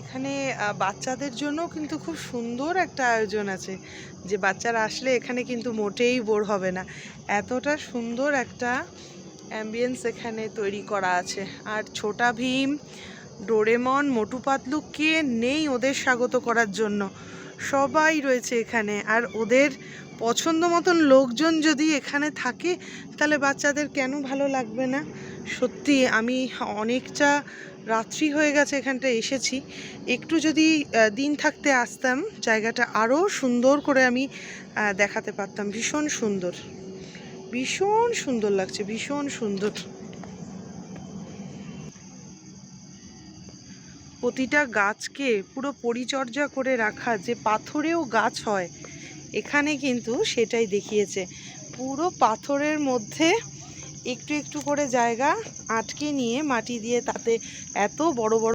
এখানে বাচ্চাদের জন্য কিন্তু খুব সুন্দর একটা আয়োজন আছে, যে বাচ্চারা আসলে এখানে কিন্তু মোটেই বোর হবে না। এতটা সুন্দর একটা অ্যাম্বিয়েন্স এখানে তৈরি করা আছে। আর ছোটা ভীম, ডোরেমন, মোটু পাতলু, কে নেই ওদের স্বাগত করার জন্য? সবাই রয়েছে এখানে। আর ওদের পছন্দ মতন লোকজন যদি এখানে থাকে, তাহলে বাচ্চাদের কেন ভালো লাগবে না? সত্যি আমি অনেকটা রাত্রি হয়ে গেছে এখানটা এসেছি। একটু যদি দিন থাকতে আসতাম, জায়গাটা আরও সুন্দর করে আমি দেখাতে পারতাম। ভীষণ সুন্দর, ভীষণ সুন্দর লাগছে, ভীষণ সুন্দর। প্রতিটা গাছকে পুরো পরিচর্যা করে রাখা, যে পাথরেও গাছ হয় এখানে কিন্তু সেটাই দেখিয়েছে। পুরো পাথরের মধ্যে একটু একটু করে জায়গা আটকে নিয়ে মাটি দিয়ে তাতে এত বড় বড়